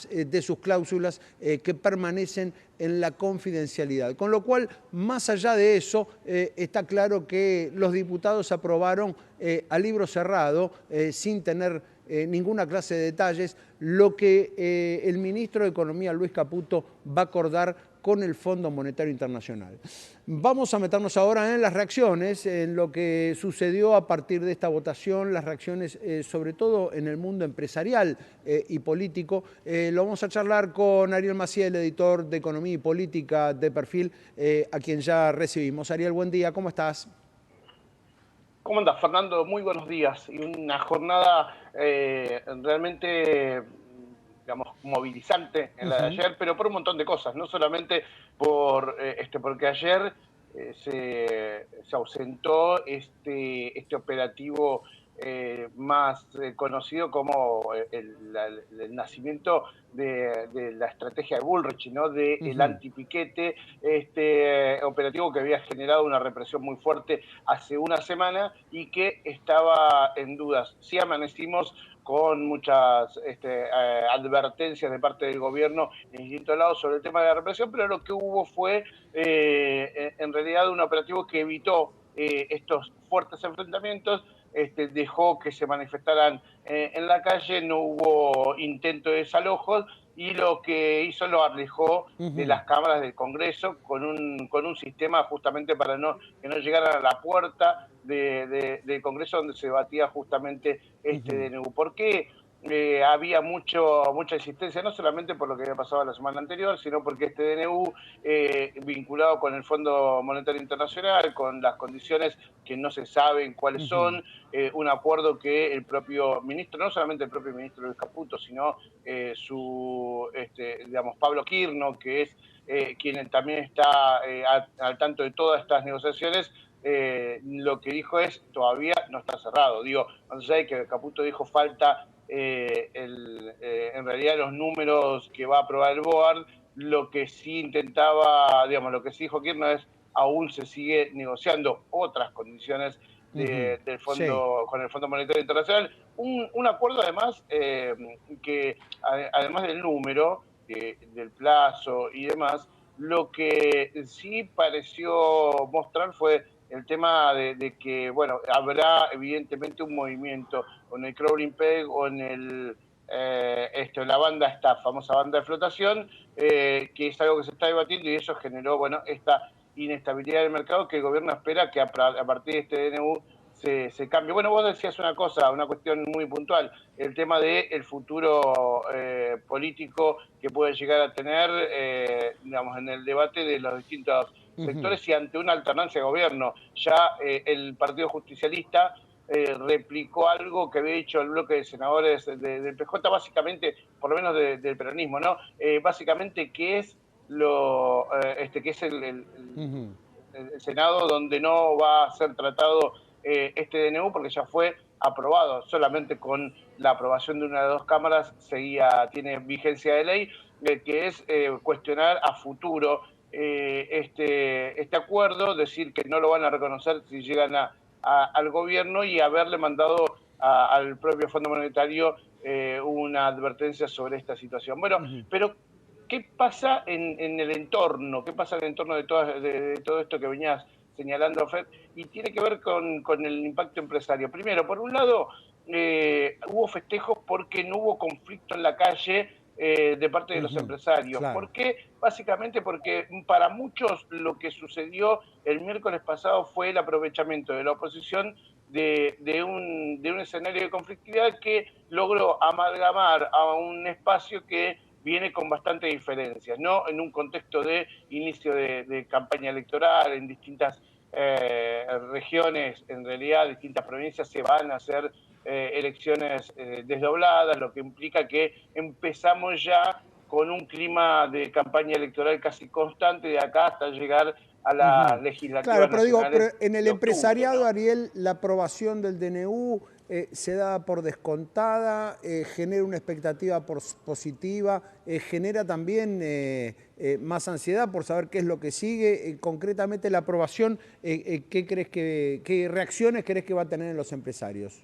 de sus cláusulas que permanecen en la confidencialidad. Con lo cual, más allá de eso, está claro que los diputados aprobaron a libro cerrado, sin tener ninguna clase de detalles, lo que el ministro de Economía, Luis Caputo, va a acordar con el Fondo Monetario Internacional. Vamos a meternos ahora en las reacciones, en lo que sucedió a partir de esta votación, las reacciones sobre todo en el mundo empresarial y político. Lo vamos a charlar con Ariel Maciel, editor de Economía y Política de Perfil, a quien ya recibimos. Ariel, buen día, ¿cómo estás? ¿Cómo andas, Fernando? Muy buenos días. Y una jornada realmente, digamos, movilizante en la de ayer, pero por un montón de cosas, no solamente porque ayer se ausentó este operativo más conocido como el nacimiento de la estrategia de Bullrich, ¿no? Del antipiquete, operativo que había generado una represión muy fuerte hace una semana y que estaba en dudas. Sí amanecimos con muchas advertencias de parte del gobierno en distintos lados sobre el tema de la represión, pero lo que hubo fue en realidad un operativo que evitó estos fuertes enfrentamientos, dejó que se manifestaran en la calle, no hubo intento de desalojos y lo que hizo lo alejó de las cámaras del Congreso con un sistema justamente para que no llegaran a la puerta del Congreso donde se debatía justamente DNU. ¿Por qué? Había mucha insistencia, no solamente por lo que había pasado la semana anterior, sino porque este DNU, vinculado con el Fondo Monetario Internacional, con las condiciones que no se saben cuáles son, un acuerdo que el propio ministro, no solamente el propio ministro Luis Caputo, sino digamos, Pablo Quirno, que es quien también está al tanto de todas estas negociaciones, lo que dijo es, todavía no está cerrado. Digo, no sé, que Caputo dijo falta en realidad los números que va a aprobar el BOARD, lo que sí intentaba, digamos, lo que sí dijo Kirchner es, aún se sigue negociando otras condiciones del fondo, sí, con el Fondo Monetario Internacional. Un acuerdo además que, además del número, del plazo y demás, lo que sí pareció mostrar fue el tema de que, bueno, habrá evidentemente un movimiento con el crawling peg o en la banda, esta famosa banda de flotación, que es algo que se está debatiendo y eso generó, bueno, esta inestabilidad del mercado que el gobierno espera que a partir de este DNU se cambie. Bueno, vos decías una cosa, una cuestión muy puntual, el tema del futuro político que puede llegar a tener, digamos, en el debate de los distintos sectores y ante una alternancia de gobierno. Ya el Partido Justicialista replicó algo que había dicho el bloque de senadores del PJ, básicamente, por lo menos del peronismo, ¿no? Básicamente, ¿qué es que es el Senado donde no va a ser tratado este DNU porque ya fue aprobado, solamente con la aprobación de una de dos cámaras tiene vigencia de ley, que es cuestionar a futuro este acuerdo, decir que no lo van a reconocer si llegan al gobierno y haberle mandado al propio Fondo Monetario una advertencia sobre esta situación. Bueno, pero ¿qué pasa en el entorno? ¿Qué pasa en el entorno de todo esto que venías señalando, Fred? Y tiene que ver con el impacto empresario. Primero, por un lado, hubo festejos porque no hubo conflicto en la calle de parte de los empresarios. Claro. ¿Por qué? Básicamente porque para muchos lo que sucedió el miércoles pasado fue el aprovechamiento de la oposición de un escenario de conflictividad que logró amalgamar a un espacio que viene con bastantes diferencias, ¿no? En un contexto de inicio de campaña electoral en distintas regiones, en realidad distintas provincias se van a hacer elecciones desdobladas, lo que implica que empezamos ya con un clima de campaña electoral casi constante de acá hasta llegar a las legislativas claro, pero digo, nacionales en el de octubre, empresariado, ¿no? Ariel, la aprobación del DNU se da por descontada, genera una expectativa positiva, genera también más ansiedad por saber qué es lo que sigue. Concretamente, la aprobación, ¿qué reacciones crees que va a tener en los empresarios?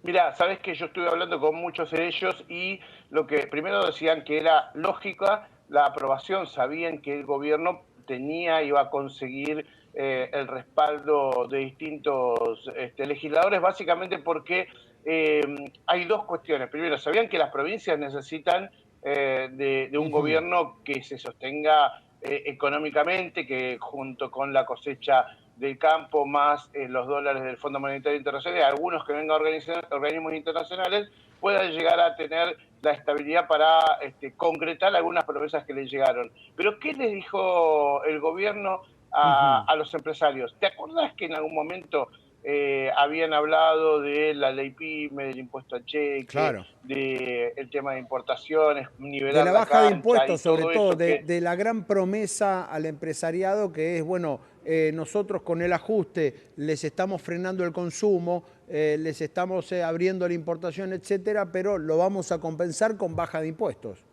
Mira, sabes que yo estuve hablando con muchos de ellos y lo que primero decían que era lógica la aprobación, sabían que el gobierno iba a conseguir el respaldo de distintos legisladores, básicamente porque eh, hay dos cuestiones. Primero, sabían que las provincias necesitan de un Ujú. gobierno que se sostenga económicamente, que junto con la cosecha del campo más los dólares del Fondo Monetario Internacional y algunos que vengan organismos internacionales puedan llegar a tener la estabilidad para concretar algunas promesas que les llegaron. Pero ¿qué les dijo el gobierno Ujú. a los empresarios? ¿Te acordás que en algún momento habían hablado de la ley PYME, del impuesto al cheque, Claro. del tema de importaciones, De nivelar la la baja de cancha impuestos, y sobre todo todo, eso que de la gran promesa al empresariado que es, bueno, nosotros con el ajuste les estamos frenando el consumo, les estamos abriendo la importación, etcétera, pero lo vamos a compensar con baja de impuestos.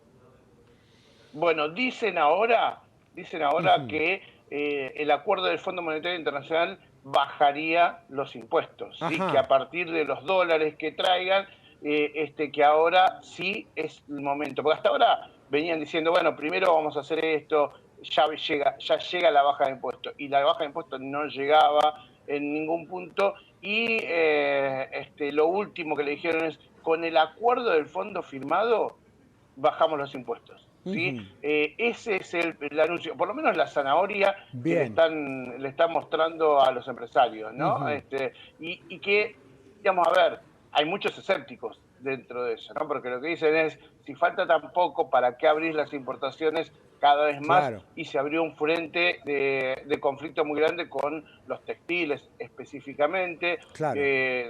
bueno, dicen ahora Ujú. que el acuerdo del Fondo Monetario Internacional bajaría los impuestos, ¿sí? Que a Ajá. partir de los dólares que traigan, que ahora sí es el momento. Porque hasta ahora venían diciendo, bueno, primero vamos a hacer esto, ya llega la baja de impuestos. Y la baja de impuestos no llegaba en ningún punto. Y lo último que le dijeron es, con el acuerdo del fondo firmado, bajamos los impuestos. ¿Sí? Ujú. Ese es el anuncio, por lo menos la zanahoria que Bien. le están mostrando a los empresarios, ¿no? Ujú. Y que, digamos, a ver, hay muchos escépticos dentro de eso, ¿no? Porque lo que dicen es, si falta tan poco, ¿para qué abrir las importaciones cada vez más? Claro, Y se abrió un frente de conflicto muy grande con los textiles específicamente. claro.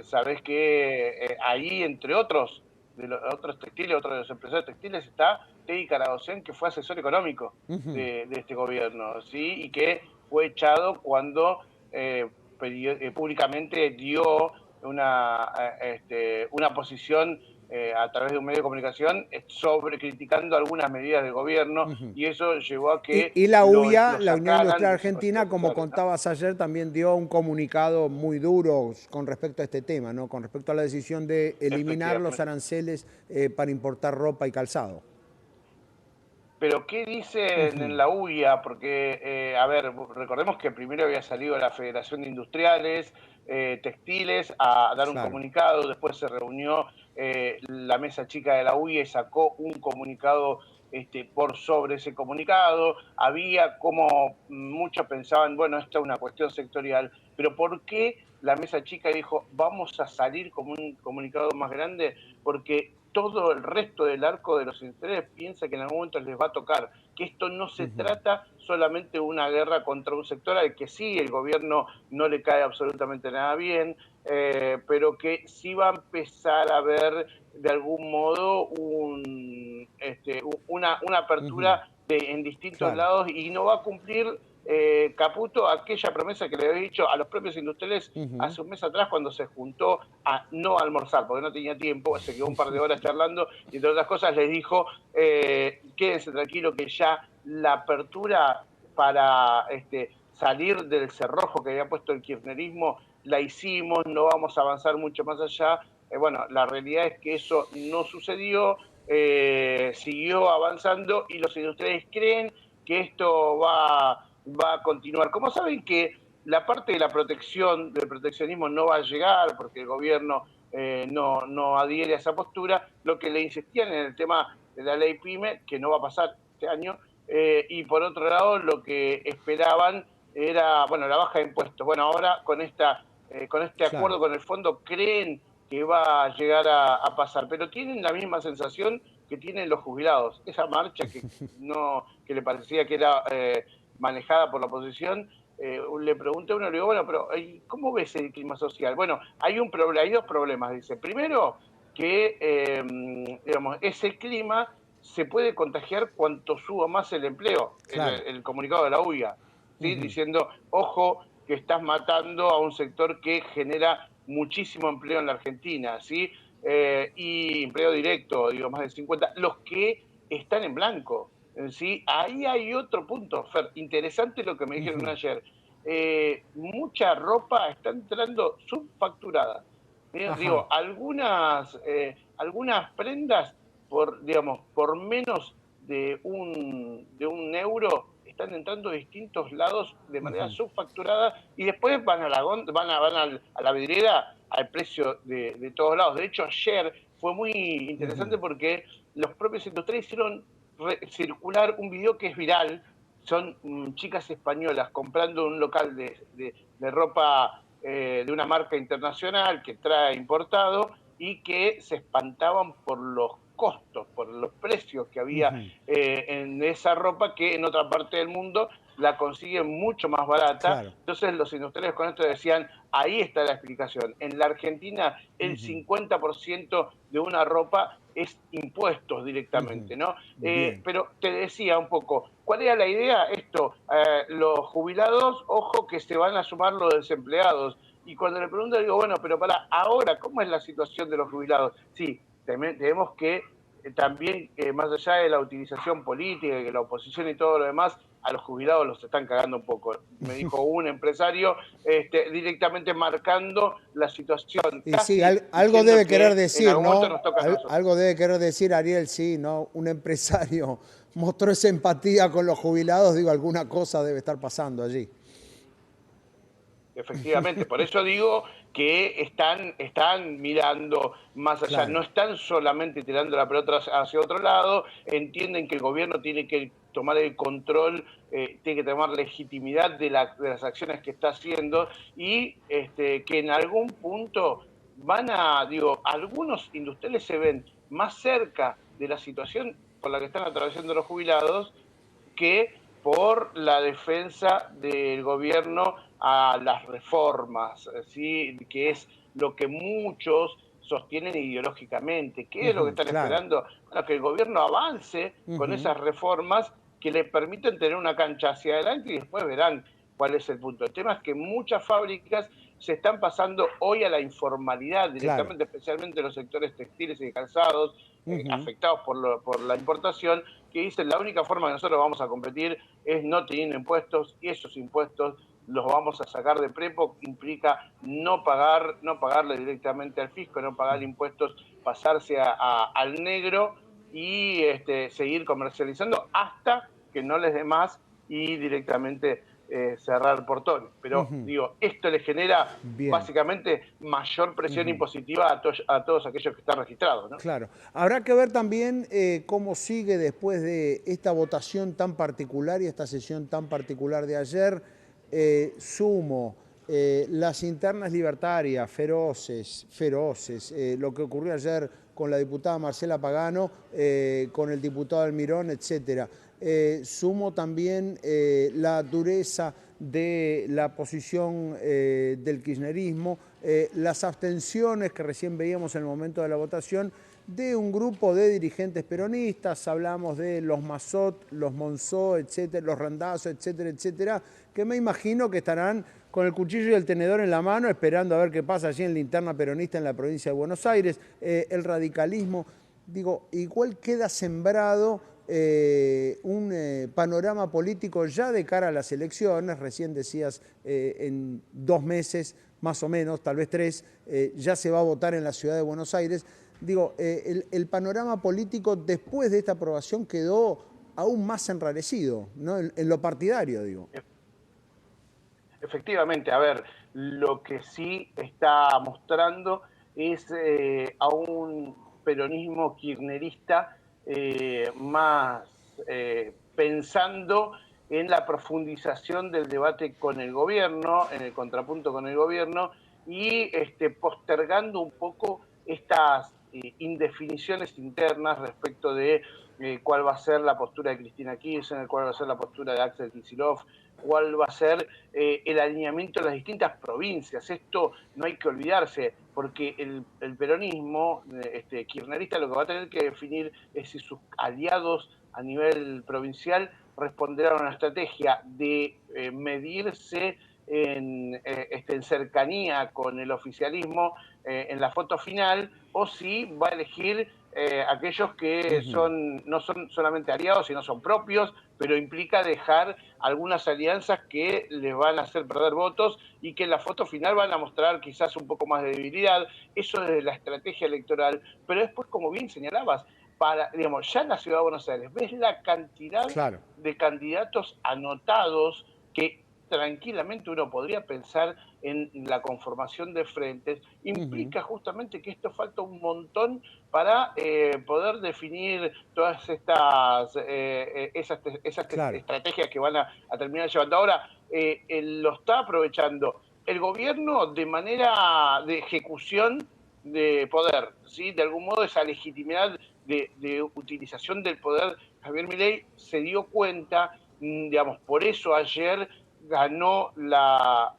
Sabés que ahí, entre otros, de los otros textiles, otros de los empresarios textiles, está Teddy Caragocén, que fue asesor económico Ujú. de este gobierno, ¿sí? Y que fue echado cuando públicamente dio una posición a través de un medio de comunicación sobre criticando algunas medidas del gobierno Ujú. y eso llevó a que Y la UIA, lo la Unión sacaran Industrial de su Argentina, como capacidad, ¿no? contabas ayer, también dio un comunicado muy duro con respecto a este tema, ¿no? Con respecto a la decisión de eliminar los Efectivamente. aranceles para importar ropa y calzado. Pero ¿qué dicen en Ujú. la UIA? Porque, a ver, recordemos que primero había salido la Federación de Industriales Textiles a dar un Claro. comunicado, después se reunió la mesa chica de la UIA y sacó un comunicado por sobre ese comunicado. Había como muchos pensaban, bueno, esto es una cuestión sectorial, pero ¿por qué la mesa chica dijo, vamos a salir como un comunicado más grande? Porque todo el resto del arco de los industriales piensa que en algún momento les va a tocar, que esto no se Ujú. trata solamente de una guerra contra un sector al que sí el gobierno no le cae absolutamente nada bien, pero que sí va a empezar a haber de algún modo una Ujú. apertura en distintos Claro. lados y no va a cumplir Caputo aquella promesa que le había dicho a los propios industriales Ujú. hace un mes atrás cuando se juntó a no almorzar, porque no tenía tiempo, se quedó un par de horas charlando y entre otras cosas les dijo, quédense tranquilos que ya la apertura para salir del cerrojo que había puesto el kirchnerismo la hicimos, no vamos a avanzar mucho más allá. Bueno, la realidad es que eso no sucedió, siguió avanzando y los industriales creen que esto va a continuar. Como saben que la parte de la protección, del proteccionismo no va a llegar porque el gobierno no adhiere a esa postura, lo que le insistían en el tema de la ley PYME, que no va a pasar este año, y por otro lado lo que esperaban era, bueno, la baja de impuestos. Bueno, ahora con este Claro. acuerdo con el fondo creen que va a llegar a pasar, pero tienen la misma sensación que tienen los jubilados. Esa marcha que le parecía que era manejada por la oposición, le pregunté a uno, le digo, bueno, pero ¿cómo ves el clima social? Bueno, hay dos problemas, dice. Primero, que digamos, ese clima se puede contagiar cuanto suba más el empleo, Claro. el comunicado de la UIA, ¿sí? Ujú. Diciendo, ojo, que estás matando a un sector que genera muchísimo empleo en la Argentina, ¿sí? Y empleo directo, digo, más de 50, los que están en blanco, ¿sí? Ahí hay otro punto, Fer, interesante lo que me dijeron Ujú. ayer. Mucha ropa está entrando subfacturada. Ajá. Digo, algunas prendas por menos de un euro están entrando a distintos lados de manera Ujú, subfacturada y después van a la vidriera al precio de todos lados. De hecho, ayer fue muy ujú, interesante porque los propios industriales hicieron circular un video que es viral. Son chicas españolas comprando un local de ropa de una marca internacional que trae importado y que se espantaban por los costos, por los precios que había ujú. en esa ropa que en otra parte del mundo la consiguen mucho más barata. Claro. Entonces los industriales con esto decían, ahí está la explicación. En la Argentina el Ujú, 50% de una ropa es impuestos ujú. directamente, ¿no? Bien. Pero te decía un poco, ¿cuál era la idea? Esto, los jubilados, ojo que se van a sumar los desempleados. Y cuando le pregunto, digo, bueno, pero para ahora, ¿cómo es la situación de los jubilados? Sí, tenemos que también, más allá de la utilización política, y que la oposición y todo lo demás, a los jubilados los están cagando un poco. Me dijo un empresario directamente marcando la situación, Y sí, casi algo diciendo debe querer que en decir, algún momento ¿no? nos toca a nosotros. Algo debe querer decir Ariel, sí, ¿no? Un empresario mostró esa empatía con los jubilados, digo, alguna cosa debe estar pasando allí. Efectivamente, por eso digo que están mirando más allá, no Claro. están solamente tirando la pelota hacia otro lado, entienden que el gobierno tiene que tomar el control, tiene que tomar legitimidad de las acciones que está haciendo y que en algún punto algunos industriales se ven más cerca de la situación por la que están atravesando los jubilados que por la defensa del gobierno a las reformas, ¿sí? Que es lo que muchos sostienen ideológicamente. ¿Qué es lo que Ujú, están claro. esperando? Bueno, que el gobierno avance con Ujú, esas reformas que le permiten tener una cancha hacia adelante y después verán cuál es el punto. El tema es que muchas fábricas se están pasando hoy a la informalidad claro. directamente, especialmente los sectores textiles y calzados, Ujú, afectados por la importación, que dicen la única forma que nosotros vamos a competir es no teniendo impuestos y esos impuestos los vamos a sacar de prepo, implica no pagarle directamente al fisco, no pagar impuestos, pasarse al negro y seguir comercializando hasta que no les dé más y directamente cerrar portones. Pero ujú. digo, esto le genera Bien. básicamente mayor presión Ujú. impositiva a todos aquellos que están registrados, ¿no? Claro. Habrá que ver también cómo sigue después de esta votación tan particular y esta sesión tan particular de ayer. Sumo las internas libertarias, feroces, feroces. Lo que ocurrió ayer con la diputada Marcela Pagano, con el diputado Almirón, etcétera. Sumo también la dureza de la posición del kirchnerismo, las abstenciones que recién veíamos en el momento de la votación de un grupo de dirigentes peronistas, hablamos de los Mazot, los Monzó, etcétera, los Randazzo, etcétera, etcétera, que me imagino que estarán con el cuchillo y el tenedor en la mano esperando a ver qué pasa allí en la interna peronista en la provincia de Buenos Aires. El radicalismo, digo, igual queda sembrado un panorama político ya de cara a las elecciones, recién decías en 2 meses, más o menos, tal vez 3, ya se va a votar en la ciudad de Buenos Aires. Digo, el panorama político después de esta aprobación quedó aún más enrarecido, ¿no? En lo partidario, digo. Efectivamente, a ver, lo que sí está mostrando es a un peronismo kirchnerista más pensando en la profundización del debate con el gobierno, en el contrapunto con el gobierno, y postergando un poco estas indefiniciones internas respecto de cuál va a ser la postura de Cristina Kirchner, cuál va a ser la postura de Axel Kicillof, cuál va a ser el alineamiento de las distintas provincias. Esto no hay que olvidarse, porque el peronismo kirchnerista lo que va a tener que definir es si sus aliados a nivel provincial responderán a una estrategia de medirse en cercanía con el oficialismo en la foto final, o si va a elegir aquellos que no son solamente aliados, sino son propios, pero implica dejar algunas alianzas que les van a hacer perder votos y que en la foto final van a mostrar quizás un poco más de debilidad. Eso es la estrategia electoral. Pero después, como bien señalabas, digamos, ya en la ciudad de Buenos Aires, ves la cantidad Claro. de candidatos anotados que tranquilamente uno podría pensar en la conformación de frentes, implica justamente que esto falta un montón para poder definir todas esas Claro. estrategias que van a terminar llevando. Ahora, lo está aprovechando el gobierno de manera de ejecución de poder, ¿sí? De algún modo esa legitimidad de utilización del poder, Javier Milei se dio cuenta, digamos, por eso ayer ganó la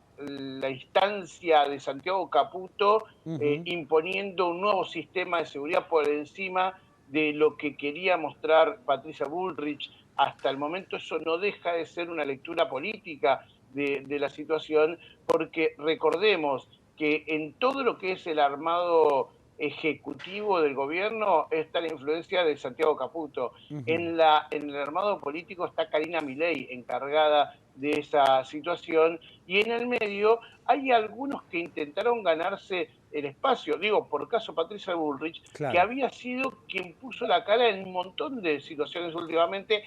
instancia de Santiago Caputo, imponiendo un nuevo sistema de seguridad por encima de lo que quería mostrar Patricia Bullrich. Hasta el momento eso no deja de ser una lectura política de la situación, porque recordemos que en todo lo que es el armado ejecutivo del gobierno está la influencia de Santiago Caputo. En el armado político está Karina Milei, encargada de esa situación, y en el medio hay algunos que intentaron ganarse el espacio. Digo, por caso Patricia Bullrich, que Claro. había sido quien puso la cara en un montón de situaciones últimamente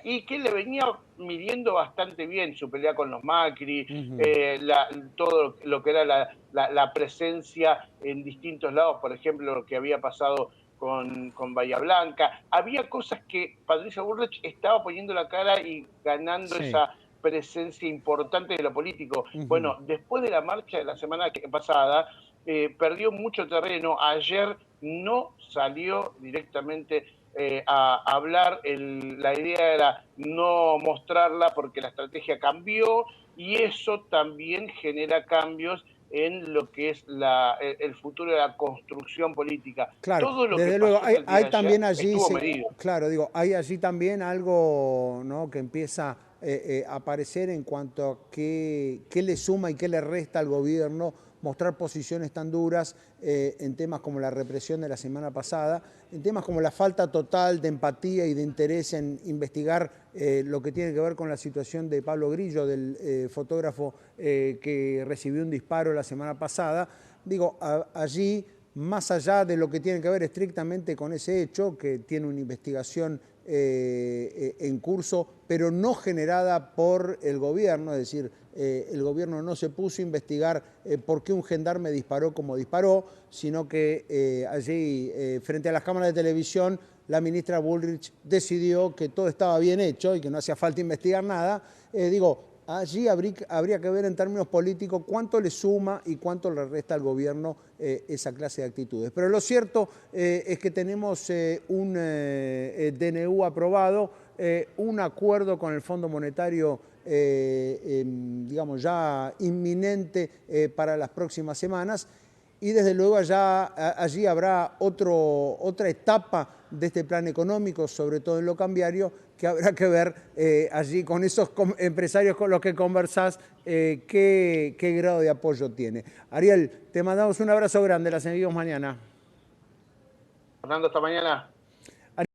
y que le venía midiendo bastante bien su pelea con los Macri, todo lo que era la presencia en distintos lados, por ejemplo, lo que había pasado con Bahía Blanca. Había cosas que Patricia Bullrich estaba poniendo la cara y ganando Sí. esa presencia importante de lo político. Bueno, después de la marcha de la semana pasada, perdió mucho terreno. Ayer no salió directamente a hablar. La idea era no mostrarla porque la estrategia cambió y eso también genera cambios en lo que es el futuro de la construcción política. Claro, Todo lo que desde luego, pasó el día hay de ayer también allí, estuvo medido. claro, digo, hay allí también algo, ¿no?, que empieza a aparecer en cuanto a qué le suma y qué le resta al gobierno mostrar posiciones tan duras en temas como la represión de la semana pasada, en temas como la falta total de empatía y de interés en investigar lo que tiene que ver con la situación de Pablo Grillo, del fotógrafo que recibió un disparo la semana pasada. Digo, allí, más allá de lo que tiene que ver estrictamente con ese hecho, que tiene una investigación en curso, pero no generada por el gobierno, es decir, el gobierno no se puso a investigar por qué un gendarme disparó como disparó, sino que allí, frente a las cámaras de televisión, la ministra Bullrich decidió que todo estaba bien hecho y que no hacía falta investigar nada. Allí habría que ver en términos políticos cuánto le suma y cuánto le resta al gobierno esa clase de actitudes. Pero lo cierto es que tenemos un DNU aprobado, un acuerdo con el Fondo Monetario digamos ya inminente para las próximas semanas. Y desde luego allí habrá otra etapa de este plan económico, sobre todo en lo cambiario, que habrá que ver allí con esos empresarios con los que conversás qué grado de apoyo tiene. Ariel, te mandamos un abrazo grande, la seguimos mañana. Fernando, hasta mañana.